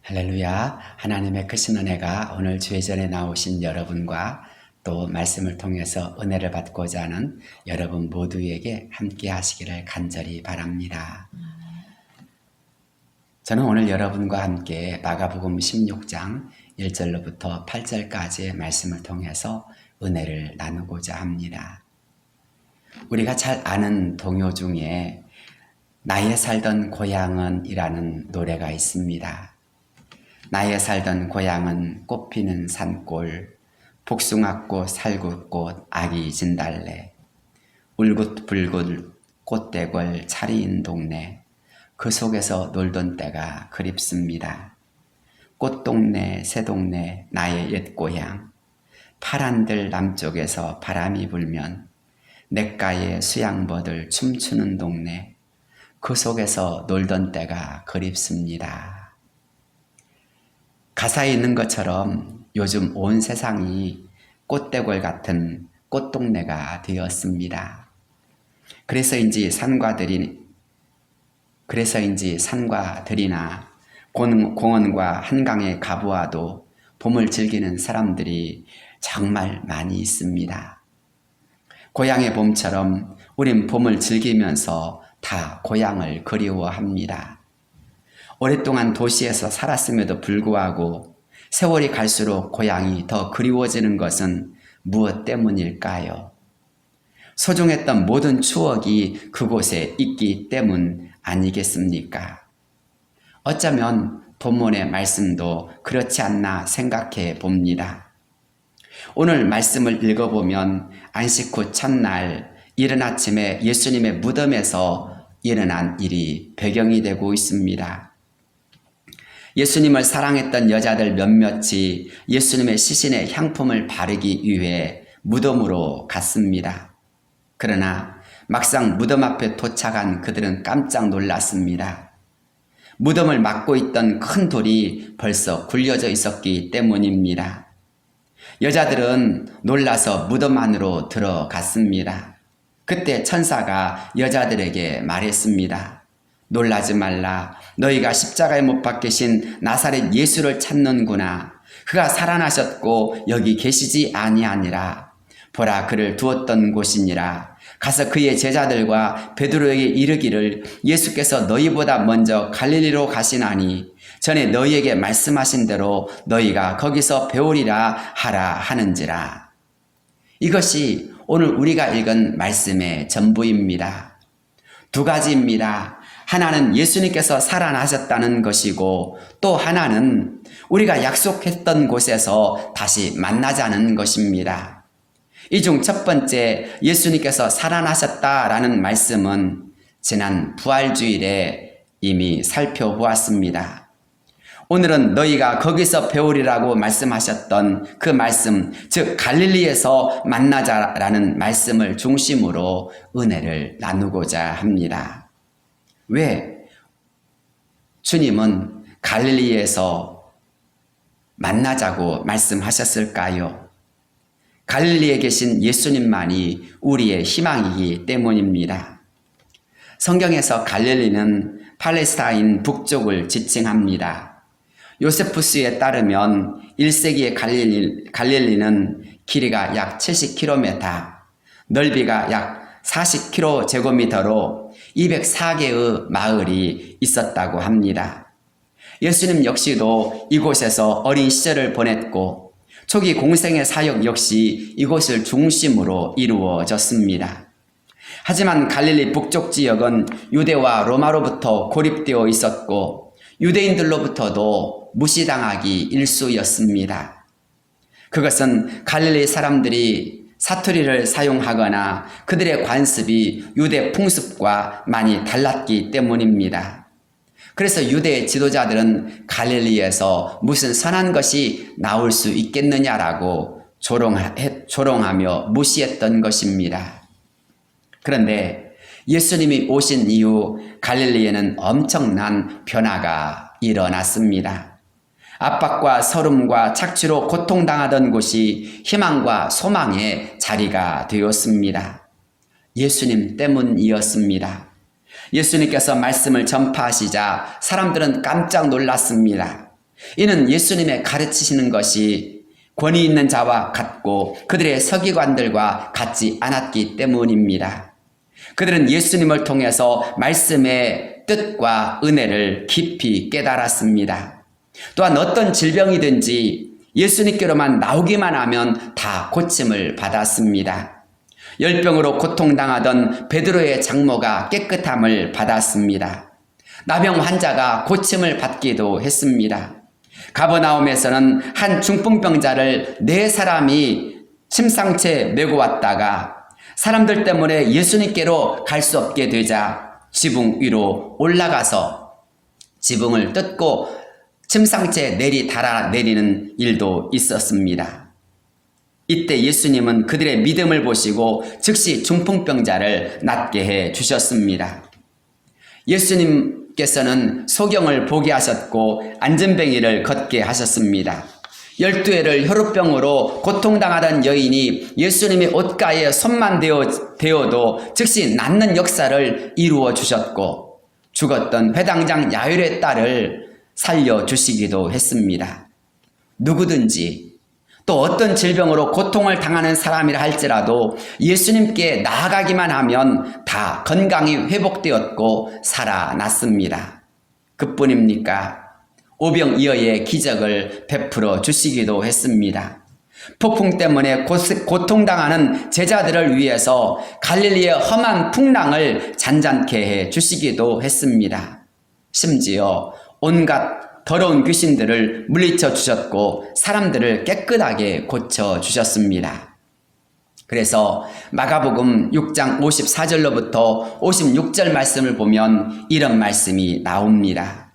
할렐루야. 하나님의 크신 은혜가 오늘 주의전에 나오신 여러분과 또 말씀을 통해서 은혜를 받고자 하는 여러분 모두에게 함께 하시기를 간절히 바랍니다. 저는 오늘 여러분과 함께 마가복음 16장 1절로부터 8절까지의 말씀을 통해서 은혜를 나누고자 합니다. 우리가 잘 아는 동요 중에 나의 살던 고향은 이라는 노래가 있습니다. 나의 살던 고향은 꽃피는 산골, 복숭아꽃, 살구꽃, 아기 진달래, 울긋불긋 꽃대궐 차리인 동네, 그 속에서 놀던 때가 그립습니다. 꽃동네, 새동네, 나의 옛 고향, 파란들 남쪽에서 바람이 불면 냇가에 수양버들 춤추는 동네, 그 속에서 놀던 때가 그립습니다. 가사에 있는 것처럼 요즘 온 세상이 꽃대골 같은 꽃동네가 되었습니다. 그래서인지 산과 들이나 공원과 한강에 가보아도 봄을 즐기는 사람들이 정말 많이 있습니다. 고향의 봄처럼 우린 봄을 즐기면서 다 고향을 그리워합니다. 오랫동안 도시에서 살았음에도 불구하고 세월이 갈수록 고향이 더 그리워지는 것은 무엇 때문일까요? 소중했던 모든 추억이 그곳에 있기 때문 아니겠습니까? 어쩌면 본문의 말씀도 그렇지 않나 생각해 봅니다. 오늘 말씀을 읽어보면 안식 후 첫날 이른 아침에 예수님의 무덤에서 일어난 일이 배경이 되고 있습니다. 예수님을 사랑했던 여자들 몇몇이 예수님의 시신에 향품을 바르기 위해 무덤으로 갔습니다. 그러나 막상 무덤 앞에 도착한 그들은 깜짝 놀랐습니다. 무덤을 막고 있던 큰 돌이 벌써 굴려져 있었기 때문입니다. 여자들은 놀라서 무덤 안으로 들어갔습니다. 그때 천사가 여자들에게 말했습니다. 놀라지 말라. 너희가 십자가에 못 박히신 나사렛 예수를 찾는구나. 그가 살아나셨고 여기 계시지 아니하니라. 보라, 그를 두었던 곳이니라. 가서 그의 제자들과 베드로에게 이르기를 예수께서 너희보다 먼저 갈릴리로 가시나니 전에 너희에게 말씀하신 대로 너희가 거기서 배우리라 하라 하는지라. 이것이 오늘 우리가 읽은 말씀의 전부입니다. 두 가지입니다. 하나는 예수님께서 살아나셨다는 것이고 또 하나는 우리가 약속했던 곳에서 다시 만나자는 것입니다. 이 중 첫 번째 예수님께서 살아나셨다라는 말씀은 지난 부활주일에 이미 살펴보았습니다. 오늘은 너희가 거기서 배우리라고 말씀하셨던 그 말씀, 즉 갈릴리에서 만나자라는 말씀을 중심으로 은혜를 나누고자 합니다. 왜 주님은 갈릴리에서 만나자고 말씀하셨을까요? 갈릴리에 계신 예수님만이 우리의 희망이기 때문입니다. 성경에서 갈릴리는 팔레스타인 북쪽을 지칭합니다. 요세푸스에 따르면 1세기의 갈릴리는 길이가 약 70km, 넓이가 약 40km제곱미터로 204개의 마을이 있었다고 합니다. 예수님 역시도 이곳에서 어린 시절을 보냈고 초기 공생의 사역 역시 이곳을 중심으로 이루어졌습니다. 하지만 갈릴리 북쪽 지역은 유대와 로마로부터 고립되어 있었고 유대인들로부터도 무시당하기 일쑤였습니다. 그것은 갈릴리 사람들이 사투리를 사용하거나 그들의 관습이 유대 풍습과 많이 달랐기 때문입니다. 그래서 유대 지도자들은 갈릴리에서 무슨 선한 것이 나올 수 있겠느냐라고 조롱하며 무시했던 것입니다. 그런데 예수님이 오신 이후 갈릴리에는 엄청난 변화가 일어났습니다. 압박과 서름과 착취로 고통당하던 곳이 희망과 소망의 자리가 되었습니다. 예수님 때문이었습니다. 예수님께서 말씀을 전파하시자 사람들은 깜짝 놀랐습니다. 이는 예수님의 가르치시는 것이 권위 있는 자와 같고 그들의 서기관들과 같지 않았기 때문입니다. 그들은 예수님을 통해서 말씀의 뜻과 은혜를 깊이 깨달았습니다. 또한 어떤 질병이든지 예수님께로만 나오기만 하면 다 고침을 받았습니다. 열병으로 고통당하던 베드로의 장모가 깨끗함을 받았습니다. 나병 환자가 고침을 받기도 했습니다. 가버나움에서는 한 중풍병자를 4사람이 침상채 메고 왔다가 사람들 때문에 예수님께로 갈 수 없게 되자 지붕 위로 올라가서 지붕을 뜯고 침상채 달아내리는 일도 있었습니다. 이때 예수님은 그들의 믿음을 보시고 즉시 중풍병자를 낫게 해 주셨습니다. 예수님께서는 소경을 보게 하셨고 안진뱅이를 걷게 하셨습니다. 12회를 혈우병으로 고통당하던 여인이 예수님의 옷가에 손만 대어도 즉시 낫는 역사를 이루어 주셨고 죽었던 회당장 야율의 딸을 살려주시기도 했습니다. 누구든지 또 어떤 질병으로 고통을 당하는 사람이라 할지라도 예수님께 나아가기만 하면 다 건강이 회복되었고 살아났습니다. 그뿐입니까? 오병이어의 기적을 베풀어 주시기도 했습니다. 폭풍 때문에 고통당하는 제자들을 위해서 갈릴리의 험한 풍랑을 잔잔케 해 주시기도 했습니다. 심지어 온갖 더러운 귀신들을 물리쳐 주셨고 사람들을 깨끗하게 고쳐 주셨습니다. 그래서 마가복음 6장 54절로부터 56절 말씀을 보면 이런 말씀이 나옵니다.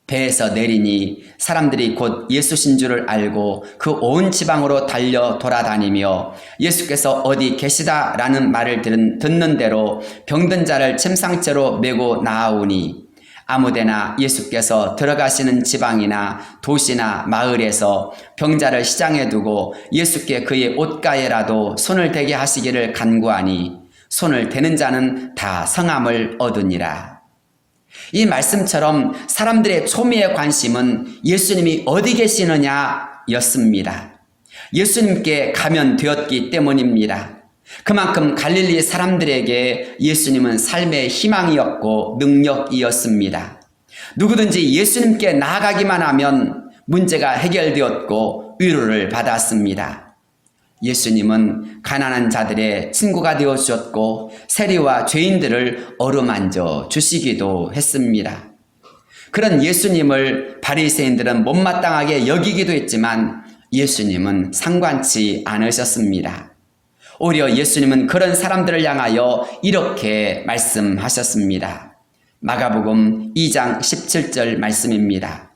배에서 내리니 사람들이 곧 예수신 줄을 알고 그 온 지방으로 달려 돌아다니며 예수께서 어디 계시다라는 말을 듣는 대로 병든 자를 침상째로 메고 나아오니 아무데나 예수께서 들어가시는 지방이나 도시나 마을에서 병자를 시장에 두고 예수께 그의 옷가에라도 손을 대게 하시기를 간구하니 손을 대는 자는 다 성함을 얻으니라. 이 말씀처럼 사람들의 초미의 관심은 예수님이 어디 계시느냐 였습니다. 예수님께 가면 되었기 때문입니다. 그만큼 갈릴리 사람들에게 예수님은 삶의 희망이었고 능력이었습니다. 누구든지 예수님께 나아가기만 하면 문제가 해결되었고 위로를 받았습니다. 예수님은 가난한 자들의 친구가 되어 주셨고 세리와 죄인들을 어루만져 주시기도 했습니다. 그런 예수님을 바리새인들은 못마땅하게 여기기도 했지만 예수님은 상관치 않으셨습니다. 오히려 예수님은 그런 사람들을 향하여 이렇게 말씀하셨습니다. 마가복음 2장 17절 말씀입니다.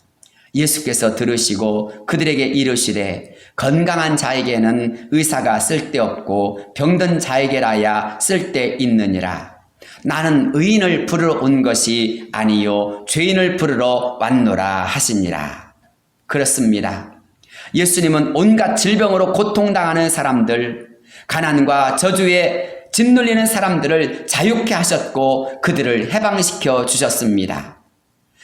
예수께서 들으시고 그들에게 이르시되 건강한 자에게는 의사가 쓸데없고 병든 자에게라야 쓸데있느니라. 나는 의인을 부르러 온 것이 아니요 죄인을 부르러 왔노라 하시니라. 그렇습니다. 예수님은 온갖 질병으로 고통당하는 사람들, 가난과 저주에 짓눌리는 사람들을 자유케 하셨고 그들을 해방시켜 주셨습니다.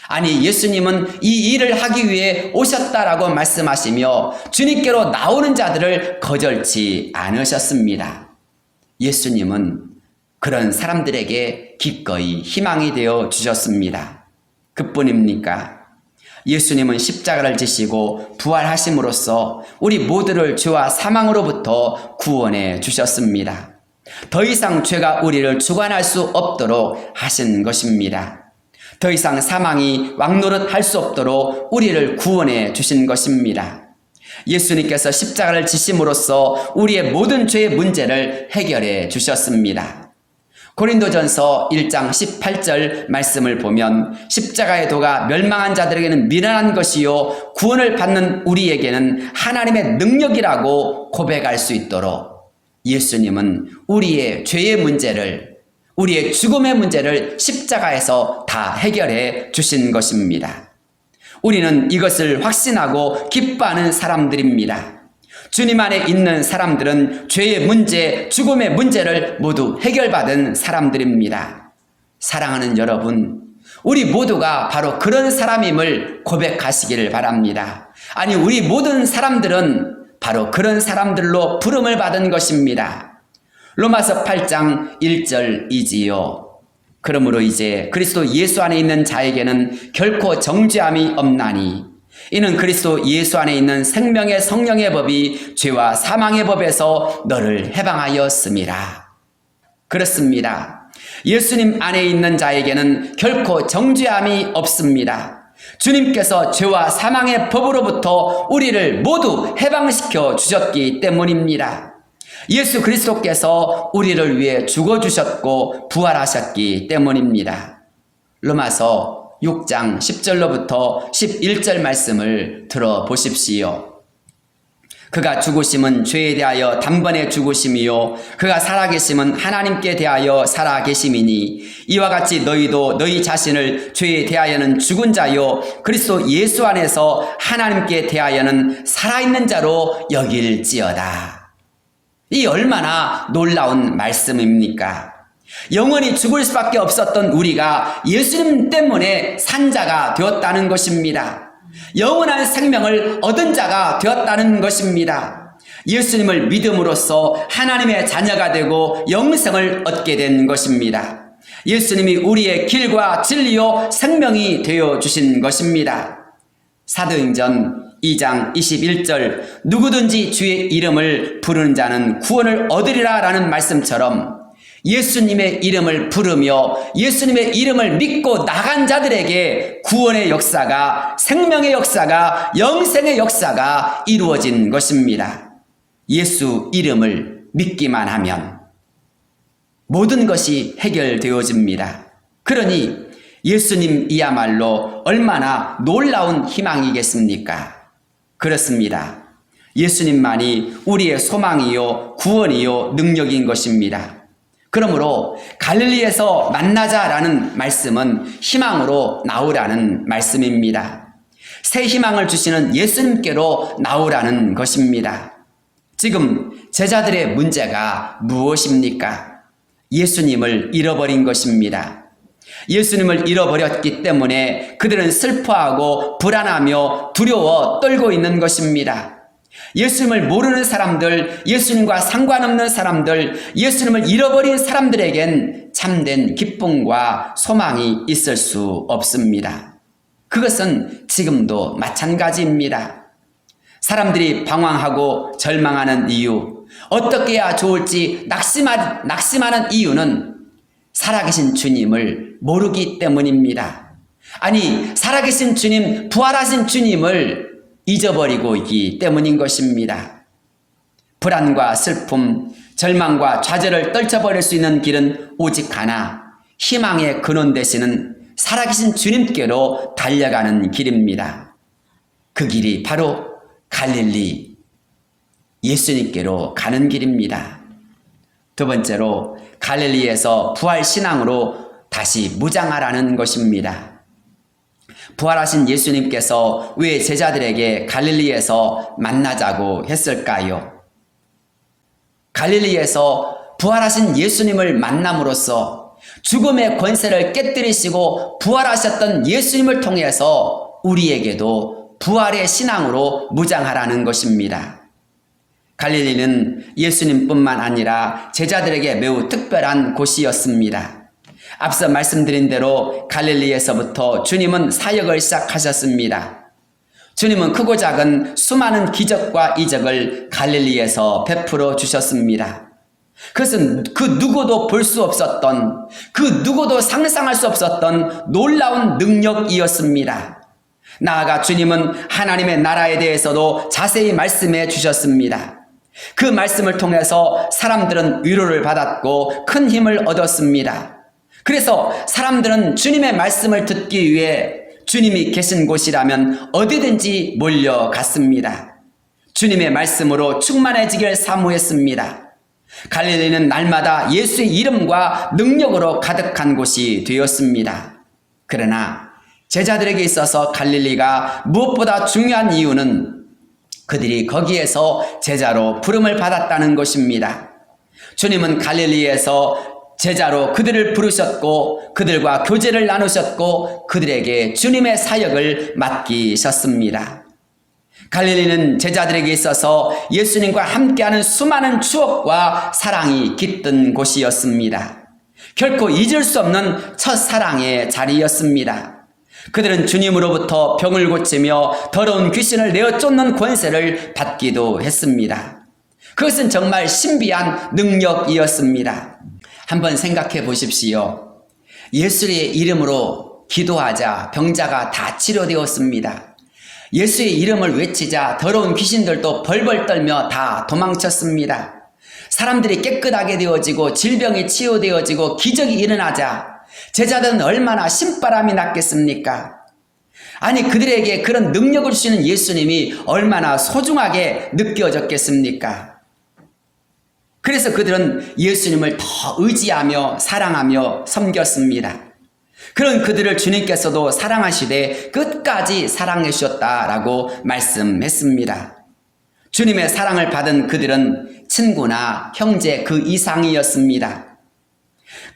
아니, 예수님은 이 일을 하기 위해 오셨다라고 말씀하시며 주님께로 나오는 자들을 거절치 않으셨습니다. 예수님은 그런 사람들에게 기꺼이 희망이 되어 주셨습니다. 그뿐입니까? 예수님은 십자가를 지시고 부활하심으로써 우리 모두를 죄와 사망으로부터 구원해 주셨습니다. 더 이상 죄가 우리를 주관할 수 없도록 하신 것입니다. 더 이상 사망이 왕노릇할 수 없도록 우리를 구원해 주신 것입니다. 예수님께서 십자가를 지심으로써 우리의 모든 죄의 문제를 해결해 주셨습니다. 고린도전서 1장 18절 말씀을 보면 십자가의 도가 멸망한 자들에게는 미련한 것이요 구원을 받는 우리에게는 하나님의 능력이라고 고백할 수 있도록 예수님은 우리의 죄의 문제를, 우리의 죽음의 문제를 십자가에서 다 해결해 주신 것입니다. 우리는 이것을 확신하고 기뻐하는 사람들입니다. 주님 안에 있는 사람들은 죄의 문제, 죽음의 문제를 모두 해결받은 사람들입니다. 사랑하는 여러분, 우리 모두가 바로 그런 사람임을 고백하시기를 바랍니다. 아니, 우리 모든 사람들은 바로 그런 사람들로 부름을 받은 것입니다. 로마서 8장 1절이지요. 그러므로 이제 그리스도 예수 안에 있는 자에게는 결코 정죄함이 없나니 이는 그리스도 예수 안에 있는 생명의 성령의 법이 죄와 사망의 법에서 너를 해방하였음이라. 그렇습니다. 예수님 안에 있는 자에게는 결코 정죄함이 없습니다. 주님께서 죄와 사망의 법으로부터 우리를 모두 해방시켜 주셨기 때문입니다. 예수 그리스도께서 우리를 위해 죽어주셨고 부활하셨기 때문입니다. 로마서 6장 10절로부터 11절 말씀을 들어보십시오. 그가 죽으심은 죄에 대하여 단번에 죽으심이요 그가 살아계심은 하나님께 대하여 살아계심이니 이와 같이 너희도 너희 자신을 죄에 대하여는 죽은 자요 그리스도 예수 안에서 하나님께 대하여는 살아있는 자로 여길지어다. 이 얼마나 놀라운 말씀입니까? 영원히 죽을 수밖에 없었던 우리가 예수님 때문에 산 자가 되었다는 것입니다. 영원한 생명을 얻은 자가 되었다는 것입니다. 예수님을 믿음으로써 하나님의 자녀가 되고 영생을 얻게 된 것입니다. 예수님이 우리의 길과 진리요 생명이 되어 주신 것입니다. 사도행전 2장 21절 누구든지 주의 이름을 부르는 자는 구원을 얻으리라 라는 말씀처럼 예수님의 이름을 부르며 예수님의 이름을 믿고 나간 자들에게 구원의 역사가, 생명의 역사가, 영생의 역사가 이루어진 것입니다. 예수 이름을 믿기만 하면 모든 것이 해결되어집니다. 그러니 예수님이야말로 얼마나 놀라운 희망이겠습니까? 그렇습니다. 예수님만이 우리의 소망이요 구원이요 능력인 것입니다. 그러므로 갈릴리에서 만나자라는 말씀은 희망으로 나오라는 말씀입니다. 새 희망을 주시는 예수님께로 나오라는 것입니다. 지금 제자들의 문제가 무엇입니까? 예수님을 잃어버린 것입니다. 예수님을 잃어버렸기 때문에 그들은 슬퍼하고 불안하며 두려워 떨고 있는 것입니다. 예수님을 모르는 사람들, 예수님과 상관없는 사람들, 예수님을 잃어버린 사람들에겐 참된 기쁨과 소망이 있을 수 없습니다. 그것은 지금도 마찬가지입니다. 사람들이 방황하고 절망하는 이유, 어떻게 해야 좋을지 낙심하는 이유는 살아계신 주님을 모르기 때문입니다. 아니, 살아계신 주님, 부활하신 주님을 잊어버리고 있기 때문인 것입니다. 불안과 슬픔, 절망과 좌절을 떨쳐버릴 수 있는 길은 오직 하나, 희망의 근원 되시는 살아계신 주님께로 달려가는 길입니다. 그 길이 바로 갈릴리, 예수님께로 가는 길입니다. 두 번째로 갈릴리에서 부활신앙으로 다시 무장하라는 것입니다. 부활하신 예수님께서 왜 제자들에게 갈릴리에서 만나자고 했을까요? 갈릴리에서 부활하신 예수님을 만남으로써 죽음의 권세를 깨뜨리시고 부활하셨던 예수님을 통해서 우리에게도 부활의 신앙으로 무장하라는 것입니다. 갈릴리는 예수님뿐만 아니라 제자들에게 매우 특별한 곳이었습니다. 앞서 말씀드린 대로 갈릴리에서부터 주님은 사역을 시작하셨습니다. 주님은 크고 작은 수많은 기적과 이적을 갈릴리에서 베풀어 주셨습니다. 그것은 그 누구도 볼 수 없었던, 그 누구도 상상할 수 없었던 놀라운 능력이었습니다. 나아가 주님은 하나님의 나라에 대해서도 자세히 말씀해 주셨습니다. 그 말씀을 통해서 사람들은 위로를 받았고 큰 힘을 얻었습니다. 그래서 사람들은 주님의 말씀을 듣기 위해 주님이 계신 곳이라면 어디든지 몰려갔습니다. 주님의 말씀으로 충만해지길 사모했습니다. 갈릴리는 날마다 예수의 이름과 능력으로 가득한 곳이 되었습니다. 그러나 제자들에게 있어서 갈릴리가 무엇보다 중요한 이유는 그들이 거기에서 제자로 부름을 받았다는 것입니다. 주님은 갈릴리에서 제자로 그들을 부르셨고 그들과 교제를 나누셨고 그들에게 주님의 사역을 맡기셨습니다. 갈릴리는 제자들에게 있어서 예수님과 함께하는 수많은 추억과 사랑이 깃든 곳이었습니다. 결코 잊을 수 없는 첫사랑의 자리였습니다. 그들은 주님으로부터 병을 고치며 더러운 귀신을 내어 쫓는 권세를 받기도 했습니다. 그것은 정말 신비한 능력이었습니다. 한번 생각해 보십시오. 예수의 이름으로 기도하자 병자가 다 치료되었습니다. 예수의 이름을 외치자 더러운 귀신들도 벌벌 떨며 다 도망쳤습니다. 사람들이 깨끗하게 되어지고 질병이 치유되어지고 기적이 일어나자 제자들은 얼마나 신바람이 났겠습니까? 아니, 그들에게 그런 능력을 주시는 예수님이 얼마나 소중하게 느껴졌겠습니까? 그래서 그들은 예수님을 더 의지하며 사랑하며 섬겼습니다. 그런 그들을 주님께서도 사랑하시되 끝까지 사랑해 주셨다라고 말씀했습니다. 주님의 사랑을 받은 그들은 친구나 형제 그 이상이었습니다.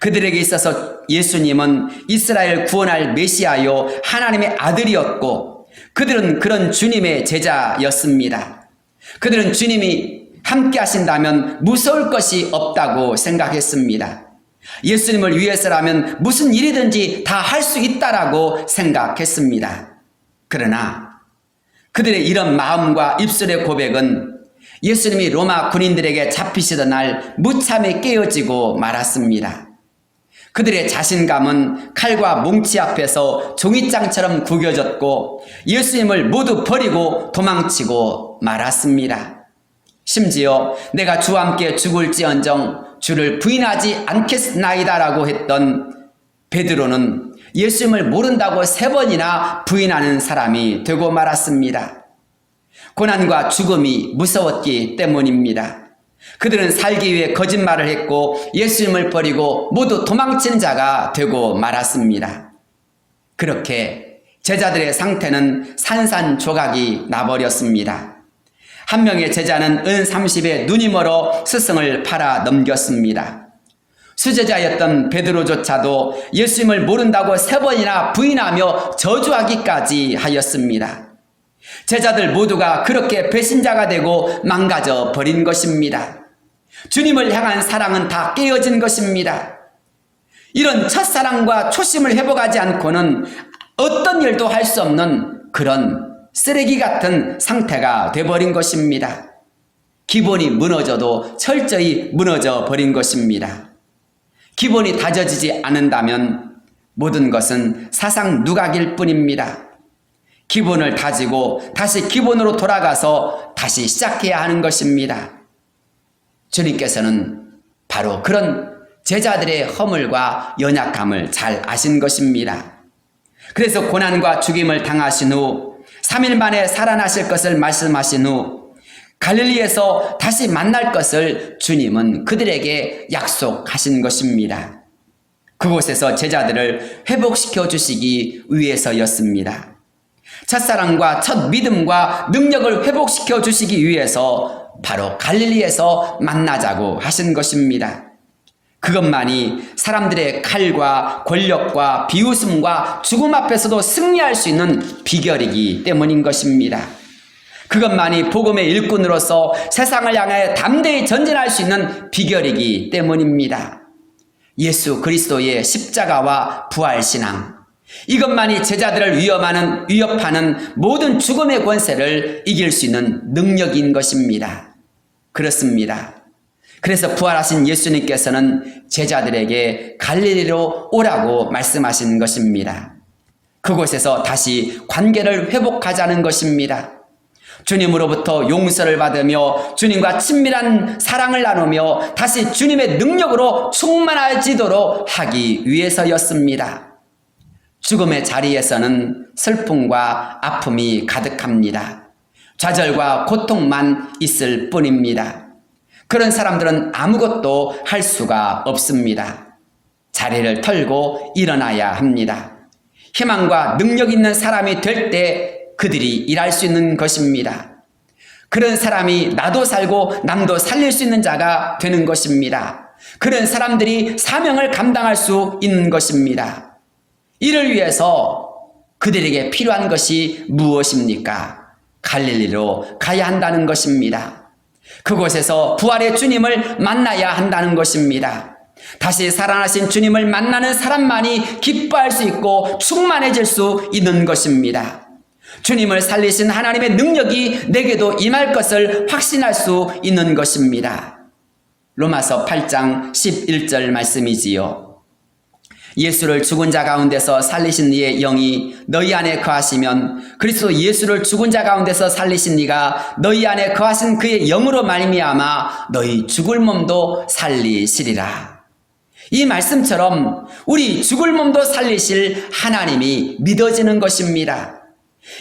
그들에게 있어서 예수님은 이스라엘 구원할 메시아요 하나님의 아들이었고 그들은 그런 주님의 제자였습니다. 그들은 주님이 함께 하신다면 무서울 것이 없다고 생각했습니다. 예수님을 위해서라면 무슨 일이든지 다 할 수 있다라고 생각했습니다. 그러나 그들의 이런 마음과 입술의 고백은 예수님이 로마 군인들에게 잡히시던 날 무참히 깨어지고 말았습니다. 그들의 자신감은 칼과 뭉치 앞에서 종이장처럼 구겨졌고 예수님을 모두 버리고 도망치고 말았습니다. 심지어 내가 주와 함께 죽을지언정 주를 부인하지 않겠나이다라고 했던 베드로는 예수님을 모른다고 3번이나 부인하는 사람이 되고 말았습니다. 고난과 죽음이 무서웠기 때문입니다. 그들은 살기 위해 거짓말을 했고 예수님을 버리고 모두 도망친 자가 되고 말았습니다. 그렇게 제자들의 상태는 산산조각이 나버렸습니다. 한 명의 제자는 은 30에 눈이 멀어 스승을 팔아 넘겼습니다. 수제자였던 베드로조차도 예수님을 모른다고 3번이나 부인하며 저주하기까지 하였습니다. 제자들 모두가 그렇게 배신자가 되고 망가져 버린 것입니다. 주님을 향한 사랑은 다 깨어진 것입니다. 이런 첫사랑과 초심을 회복하지 않고는 어떤 일도 할 수 없는 그런 쓰레기 같은 상태가 돼버린 것입니다. 기본이 무너져도 철저히 무너져 버린 것입니다. 기본이 다져지지 않는다면 모든 것은 사상 누각일 뿐입니다. 기본을 다지고 다시 기본으로 돌아가서 다시 시작해야 하는 것입니다. 주님께서는 바로 그런 제자들의 허물과 연약함을 잘 아신 것입니다. 그래서 고난과 죽임을 당하신 후 3일 만에 살아나실 것을 말씀하신 후 갈릴리에서 다시 만날 것을 주님은 그들에게 약속하신 것입니다. 그곳에서 제자들을 회복시켜 주시기 위해서였습니다. 첫사랑과 첫 믿음과 능력을 회복시켜 주시기 위해서 바로 갈릴리에서 만나자고 하신 것입니다. 그것만이 사람들의 칼과 권력과 비웃음과 죽음 앞에서도 승리할 수 있는 비결이기 때문인 것입니다. 그것만이 복음의 일꾼으로서 세상을 향해 담대히 전진할 수 있는 비결이기 때문입니다. 예수 그리스도의 십자가와 부활신앙, 이것만이 제자들을 위협하는 모든 죽음의 권세를 이길 수 있는 능력인 것입니다. 그렇습니다. 그래서 부활하신 예수님께서는 제자들에게 갈릴리로 오라고 말씀하신 것입니다. 그곳에서 다시 관계를 회복하자는 것입니다. 주님으로부터 용서를 받으며 주님과 친밀한 사랑을 나누며 다시 주님의 능력으로 충만해지도록 하기 위해서였습니다. 죽음의 자리에서는 슬픔과 아픔이 가득합니다. 좌절과 고통만 있을 뿐입니다. 그런 사람들은 아무것도 할 수가 없습니다. 자리를 털고 일어나야 합니다. 희망과 능력 있는 사람이 될 때 그들이 일할 수 있는 것입니다. 그런 사람이 나도 살고 남도 살릴 수 있는 자가 되는 것입니다. 그런 사람들이 사명을 감당할 수 있는 것입니다. 이를 위해서 그들에게 필요한 것이 무엇입니까? 갈릴리로 가야 한다는 것입니다. 그곳에서 부활의 주님을 만나야 한다는 것입니다. 다시 살아나신 주님을 만나는 사람만이 기뻐할 수 있고 충만해질 수 있는 것입니다. 주님을 살리신 하나님의 능력이 내게도 임할 것을 확신할 수 있는 것입니다. 로마서 8장 11절 말씀이지요. 예수를 죽은 자 가운데서 살리신 이의 영이 너희 안에 거하시면 그리스도 예수를 죽은 자 가운데서 살리신 이가 너희 안에 거하신 그의 영으로 말미암아 너희 죽을 몸도 살리시리라. 이 말씀처럼 우리 죽을 몸도 살리실 하나님이 믿어지는 것입니다.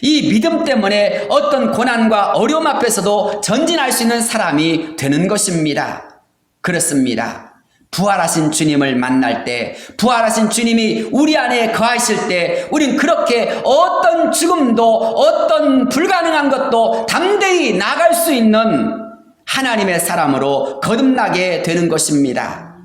이 믿음 때문에 어떤 고난과 어려움 앞에서도 전진할 수 있는 사람이 되는 것입니다. 그렇습니다. 부활하신 주님을 만날 때, 부활하신 주님이 우리 안에 거하실 때 우린 그렇게 어떤 죽음도 어떤 불가능한 것도 담대히 나갈 수 있는 하나님의 사람으로 거듭나게 되는 것입니다.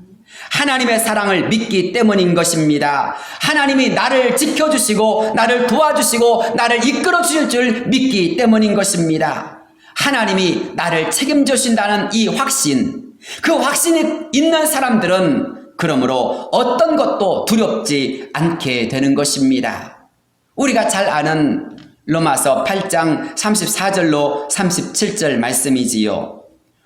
하나님의 사랑을 믿기 때문인 것입니다. 하나님이 나를 지켜주시고 나를 도와주시고 나를 이끌어 주실 줄 믿기 때문인 것입니다. 하나님이 나를 책임져 주신다는 이 확신, 그 확신이 있는 사람들은 그러므로 어떤 것도 두렵지 않게 되는 것입니다. 우리가 잘 아는 로마서 8장 34절로 37절 말씀이지요.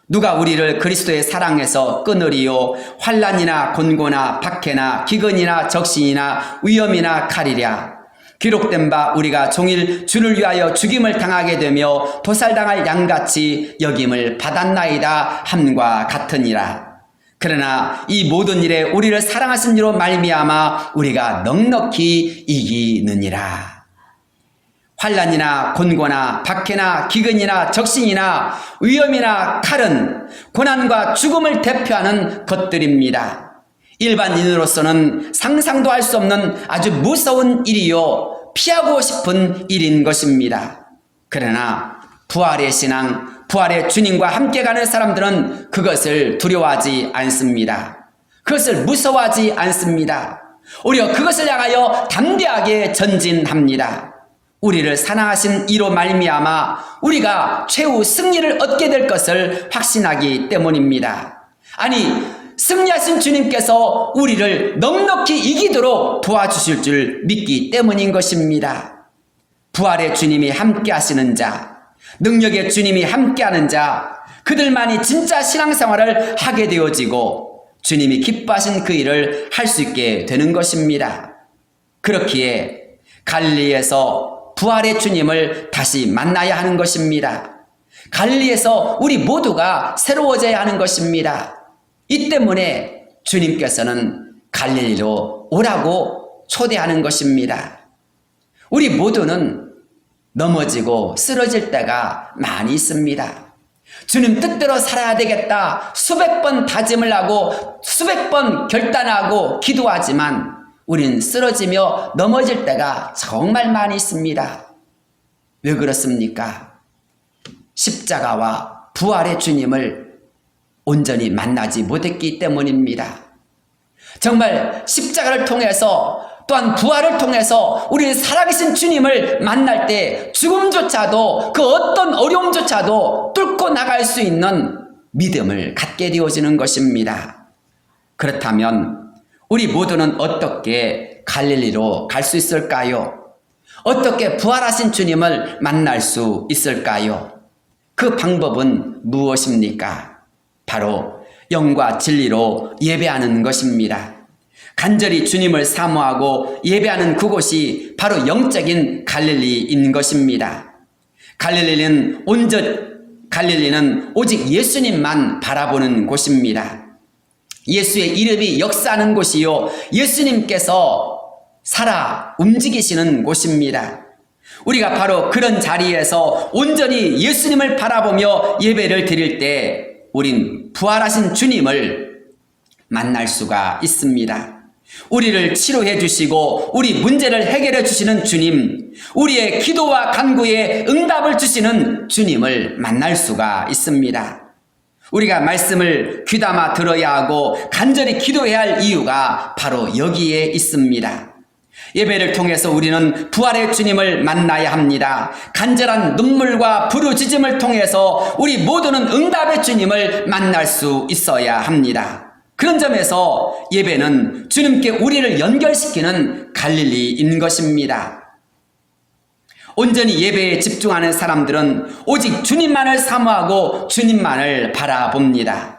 누가 우리를 그리스도의 사랑에서 끊으리요? 환난이나 곤고나 박해나 기근이나 적신이나 위험이나 칼이랴. 기록된 바 우리가 종일 주를 위하여 죽임을 당하게 되며 도살당할 양같이 여김을 받았나이다 함과 같으니라. 그러나 이 모든 일에 우리를 사랑하신 이로 말미암아 우리가 넉넉히 이기느니라. 환난이나 곤고나 박해나 기근이나 적신이나 위험이나 칼은 고난과 죽음을 대표하는 것들입니다. 일반인으로서는 상상도 할 수 없는 아주 무서운 일이요 피하고 싶은 일인 것입니다. 그러나 부활의 신앙, 부활의 주님과 함께 가는 사람들은 그것을 두려워하지 않습니다. 그것을 무서워하지 않습니다. 오히려 그것을 향하여 담대하게 전진합니다. 우리를 사랑하신 이로 말미암아 우리가 최후 승리를 얻게 될 것을 확신하기 때문입니다. 아니, 승리하신 주님께서 우리를 넉넉히 이기도록 도와주실 줄 믿기 때문인 것입니다. 부활의 주님이 함께 하시는 자, 능력의 주님이 함께하는 자, 그들만이 진짜 신앙생활을 하게 되어지고 주님이 기뻐하신 그 일을 할 수 있게 되는 것입니다. 그렇기에 갈릴리에서 부활의 주님을 다시 만나야 하는 것입니다. 갈릴리에서 우리 모두가 새로워져야 하는 것입니다. 이 때문에 주님께서는 갈릴리로 오라고 초대하는 것입니다. 우리 모두는 넘어지고 쓰러질 때가 많이 있습니다. 주님 뜻대로 살아야 되겠다 수백 번 다짐을 하고 수백 번 결단하고 기도하지만 우린 쓰러지며 넘어질 때가 정말 많이 있습니다. 왜 그렇습니까? 십자가와 부활의 주님을 온전히 만나지 못했기 때문입니다. 정말 십자가를 통해서 또한 부활을 통해서 우리 살아계신 주님을 만날 때 죽음조차도 그 어떤 어려움조차도 뚫고 나갈 수 있는 믿음을 갖게 되어지는 것입니다. 그렇다면 우리 모두는 어떻게 갈릴리로 갈 수 있을까요? 어떻게 부활하신 주님을 만날 수 있을까요? 그 방법은 무엇입니까? 바로 영과 진리로 예배하는 것입니다. 간절히 주님을 사모하고 예배하는 그곳이 바로 영적인 갈릴리인 것입니다. 갈릴리는 오직 예수님만 바라보는 곳입니다. 예수의 이름이 역사하는 곳이요 예수님께서 살아 움직이시는 곳입니다. 우리가 바로 그런 자리에서 온전히 예수님을 바라보며 예배를 드릴 때 우린 부활하신 주님을 만날 수가 있습니다. 우리를 치료해 주시고 우리 문제를 해결해 주시는 주님, 우리의 기도와 간구에 응답을 주시는 주님을 만날 수가 있습니다. 우리가 말씀을 귀담아 들어야 하고 간절히 기도해야 할 이유가 바로 여기에 있습니다. 예배를 통해서 우리는 부활의 주님을 만나야 합니다. 간절한 눈물과 부르짖음을 통해서 우리 모두는 응답의 주님을 만날 수 있어야 합니다. 그런 점에서 예배는 주님께 우리를 연결시키는 갈릴리인 것입니다. 온전히 예배에 집중하는 사람들은 오직 주님만을 사모하고 주님만을 바라봅니다.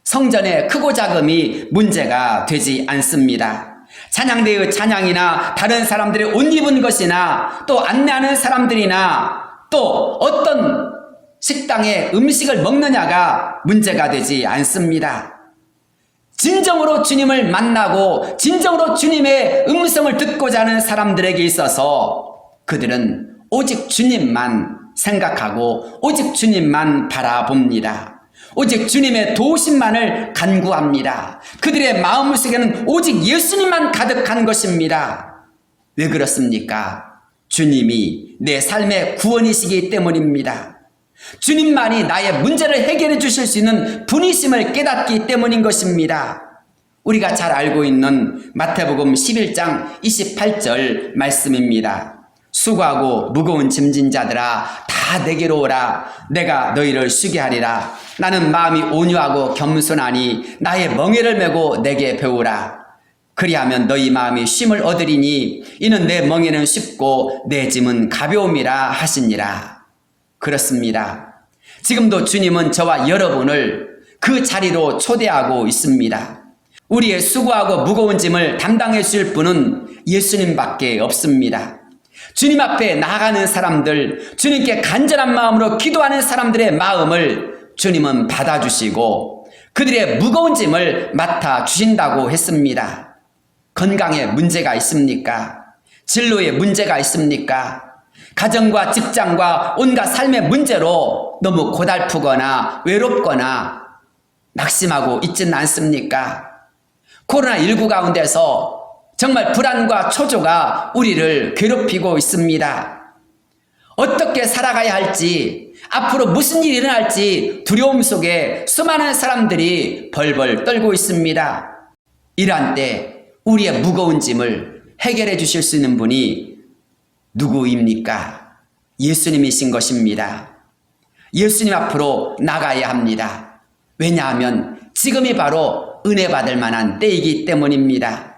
성전의 크고 작음이 문제가 되지 않습니다. 찬양대의 찬양이나 다른 사람들의 옷 입은 것이나 또 안내하는 사람들이나 또 어떤 식당에 음식을 먹느냐가 문제가 되지 않습니다. 진정으로 주님을 만나고 진정으로 주님의 음성을 듣고자 하는 사람들에게 있어서 그들은 오직 주님만 생각하고 오직 주님만 바라봅니다. 오직 주님의 도우심만을 간구합니다. 그들의 마음속에는 오직 예수님만 가득한 것입니다. 왜 그렇습니까? 주님이 내 삶의 구원이시기 때문입니다. 주님만이 나의 문제를 해결해 주실 수 있는 분이심을 깨닫기 때문인 것입니다. 우리가 잘 알고 있는 마태복음 11장 28절 말씀입니다. 수고하고 무거운 짐진 자들아 다 내게로 오라. 내가 너희를 쉬게 하리라. 나는 마음이 온유하고 겸손하니 나의 멍에를 메고 내게 배우라. 그리하면 너희 마음이 쉼을 얻으리니 이는 내 멍에는 쉽고 내 짐은 가벼움이라 하시니라. 그렇습니다. 지금도 주님은 저와 여러분을 그 자리로 초대하고 있습니다. 우리의 수고하고 무거운 짐을 담당해 주실 분은 예수님밖에 없습니다. 주님 앞에 나아가는 사람들, 주님께 간절한 마음으로 기도하는 사람들의 마음을 주님은 받아주시고 그들의 무거운 짐을 맡아주신다고 했습니다. 건강에 문제가 있습니까? 진로에 문제가 있습니까? 가정과 직장과 온갖 삶의 문제로 너무 고달프거나 외롭거나 낙심하고 있지는 않습니까? 코로나19 가운데서 정말 불안과 초조가 우리를 괴롭히고 있습니다. 어떻게 살아가야 할지, 앞으로 무슨 일이 일어날지 두려움 속에 수많은 사람들이 벌벌 떨고 있습니다. 이러한 때 우리의 무거운 짐을 해결해 주실 수 있는 분이 누구입니까? 예수님이신 것입니다. 예수님 앞으로 나가야 합니다. 왜냐하면 지금이 바로 은혜 받을 만한 때이기 때문입니다.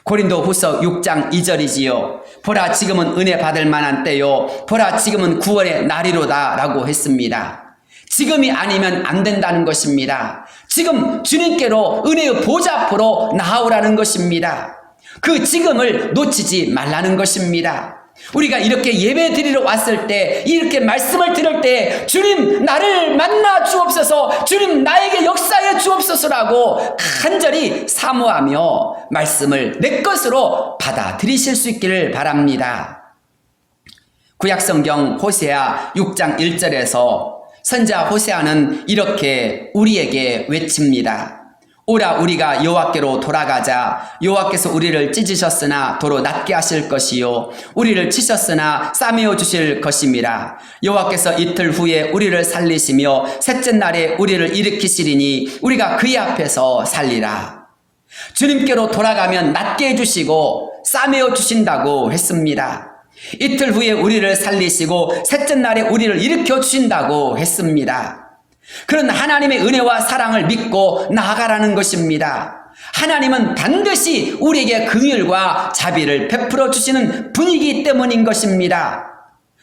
고린도후서 6장 2절이지요. 보라 지금은 은혜 받을 만한 때요. 보라 지금은 구원의 날이로다 라고 했습니다. 지금이 아니면 안 된다는 것입니다. 지금 주님께로 은혜의 보좌 앞으로 나아오라는 것입니다. 그 지금을 놓치지 말라는 것입니다. 우리가 이렇게 예배 드리러 왔을 때, 이렇게 말씀을 들을 때 주님 나를 만나 주옵소서, 주님 나에게 역사해 주옵소서라고 간절히 사모하며 말씀을 내 것으로 받아들이실 수 있기를 바랍니다. 구약성경 호세아 6장 1절에서 선지자 호세아는 이렇게 우리에게 외칩니다. 오라 우리가 여호와께로 돌아가자. 여호와께서 우리를 찢으셨으나 도로 낫게 하실 것이요 우리를 치셨으나 싸매어 주실 것임이라. 여호와께서 이틀 후에 우리를 살리시며 셋째 날에 우리를 일으키시리니 우리가 그의 앞에서 살리라. 주님께로 돌아가면 낫게 해주시고 싸매어 주신다고 했습니다. 이틀 후에 우리를 살리시고 셋째 날에 우리를 일으켜 주신다고 했습니다. 그런 하나님의 은혜와 사랑을 믿고 나아가라는 것입니다. 하나님은 반드시 우리에게 긍휼과 자비를 베풀어 주시는 분이기 때문인 것입니다.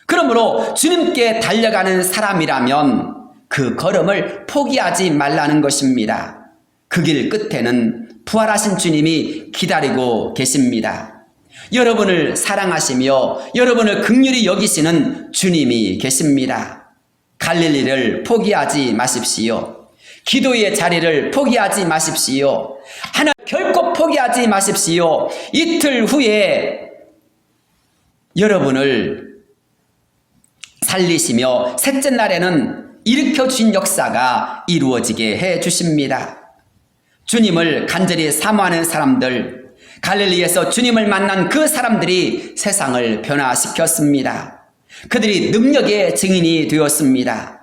그러므로 주님께 달려가는 사람이라면 그 걸음을 포기하지 말라는 것입니다. 그 길 끝에는 부활하신 주님이 기다리고 계십니다. 여러분을 사랑하시며 여러분을 긍휼히 여기시는 주님이 계십니다. 갈릴리를 포기하지 마십시오. 기도의 자리를 포기하지 마십시오. 하나님 결코 포기하지 마십시오. 이틀 후에 여러분을 살리시며 셋째 날에는 일으켜 주신 역사가 이루어지게 해 주십니다. 주님을 간절히 사모하는 사람들, 갈릴리에서 주님을 만난 그 사람들이 세상을 변화시켰습니다. 그들이 능력의 증인이 되었습니다.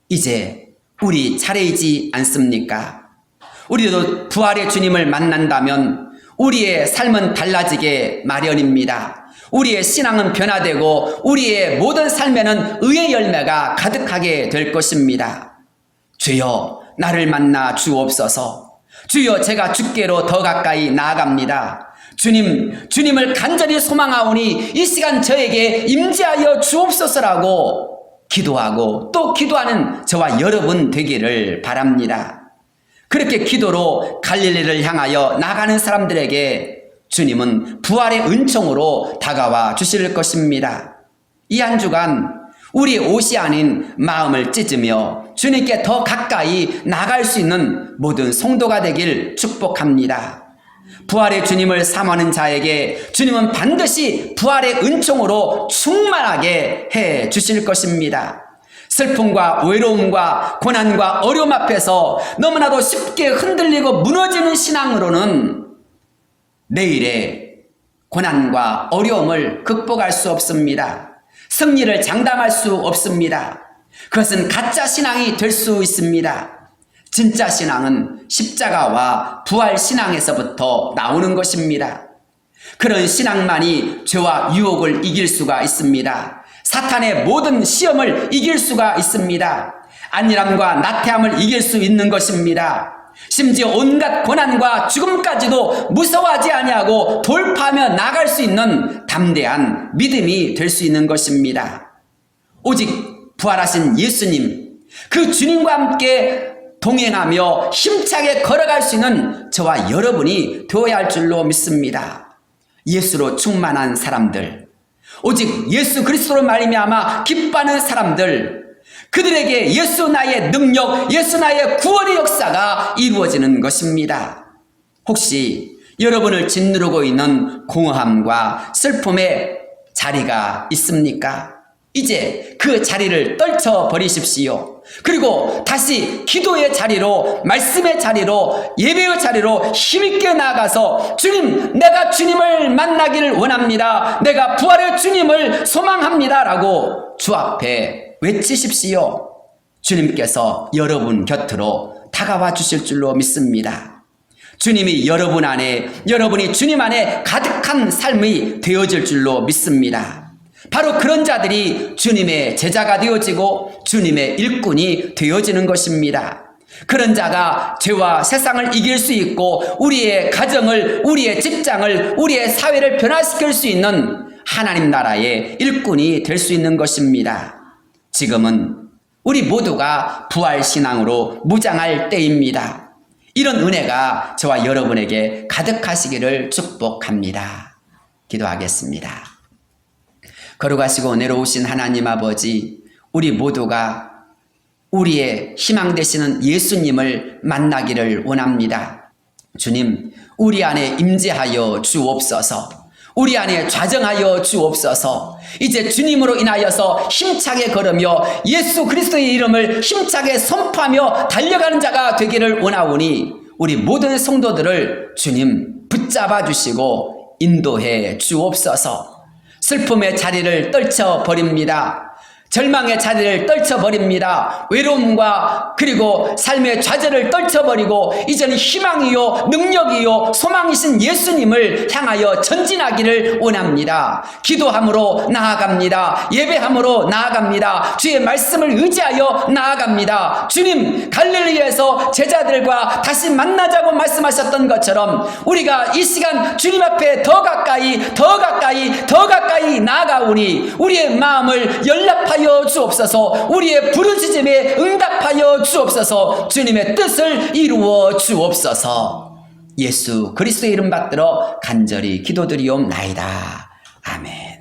이제 우리 차례이지 않습니까? 우리도 부활의 주님을 만난다면 우리의 삶은 달라지게 마련입니다. 우리의 신앙은 변화되고 우리의 모든 삶에는 의의 열매가 가득하게 될 것입니다. 주여 나를 만나 주옵소서. 주여 제가 주께로 더 가까이 나아갑니다. 주님을 간절히 소망하오니 이 시간 저에게 임재하여 주옵소서라고 기도하고 또 기도하는 저와 여러분 되기를 바랍니다. 그렇게 기도로 갈릴리를 향하여 나가는 사람들에게 주님은 부활의 은총으로 다가와 주실 것입니다. 이 한 주간 우리 옷이 아닌 마음을 찢으며 주님께 더 가까이 나갈 수 있는 모든 성도가 되길 축복합니다. 부활의 주님을 사모하는 자에게 주님은 반드시 부활의 은총으로 충만하게 해 주실 것입니다. 슬픔과 외로움과 고난과 어려움 앞에서 너무나도 쉽게 흔들리고 무너지는 신앙으로는 내일의 고난과 어려움을 극복할 수 없습니다. 승리를 장담할 수 없습니다. 그것은 가짜 신앙이 될 수 있습니다. 진짜 신앙은 십자가와 부활 신앙에서부터 나오는 것입니다. 그런 신앙만이 죄와 유혹을 이길 수가 있습니다. 사탄의 모든 시험을 이길 수가 있습니다. 안일함과 나태함을 이길 수 있는 것입니다. 심지어 온갖 고난과 죽음까지도 무서워하지 아니하고 돌파하며 나갈 수 있는 담대한 믿음이 될 수 있는 것입니다. 오직 부활하신 예수님, 그 주님과 함께 동행하며 힘차게 걸어갈 수 있는 저와 여러분이 되어야 할 줄로 믿습니다. 예수로 충만한 사람들, 오직 예수 그리스도로 말미암아 기뻐하는 사람들, 그들에게 예수 나의 능력, 예수 나의 구원의 역사가 이루어지는 것입니다. 혹시 여러분을 짓누르고 있는 공허함과 슬픔의 자리가 있습니까? 이제 그 자리를 떨쳐버리십시오. 그리고 다시 기도의 자리로, 말씀의 자리로, 예배의 자리로 힘있게 나아가서 주님, 내가 주님을 만나기를 원합니다. 내가 부활의 주님을 소망합니다. 라고 주 앞에 외치십시오. 주님께서 여러분 곁으로 다가와 주실 줄로 믿습니다. 주님이 여러분 안에, 여러분이 주님 안에 가득한 삶이 되어질 줄로 믿습니다. 바로 그런 자들이 주님의 제자가 되어지고 주님의 일꾼이 되어지는 것입니다. 그런 자가 죄와 세상을 이길 수 있고 우리의 가정을, 우리의 직장을, 우리의 사회를 변화시킬 수 있는 하나님 나라의 일꾼이 될 수 있는 것입니다. 지금은 우리 모두가 부활신앙으로 무장할 때입니다. 이런 은혜가 저와 여러분에게 가득하시기를 축복합니다. 기도하겠습니다. 걸어가시고 내려오신 하나님 아버지, 우리 모두가 우리의 희망 되시는 예수님을 만나기를 원합니다. 주님, 우리 안에 임재하여 주옵소서. 우리 안에 좌정하여 주옵소서. 이제 주님으로 인하여서 힘차게 걸으며 예수 그리스도의 이름을 힘차게 선포하며 달려가는 자가 되기를 원하오니 우리 모든 성도들을 주님 붙잡아 주시고 인도해 주옵소서. 슬픔의 자리를 떨쳐버립니다. 절망의 자리를 떨쳐버립니다. 외로움과 그리고 삶의 좌절을 떨쳐버리고 이제는 희망이요 능력이요 소망이신 예수님을 향하여 전진하기를 원합니다. 기도함으로 나아갑니다. 예배함으로 나아갑니다. 주의 말씀을 의지하여 나아갑니다. 주님, 갈릴리에서 제자들과 다시 만나자고 말씀하셨던 것처럼 우리가 이 시간 주님 앞에 더 가까이 나아가오니 우리의 마음을 연락하여 주옵소서. 우리의 부르짖음에 응답하여 주옵소서. 주님의 뜻을 이루어 주옵소서. 예수 그리스도의 이름 받들어 간절히 기도드리옵나이다. 아멘.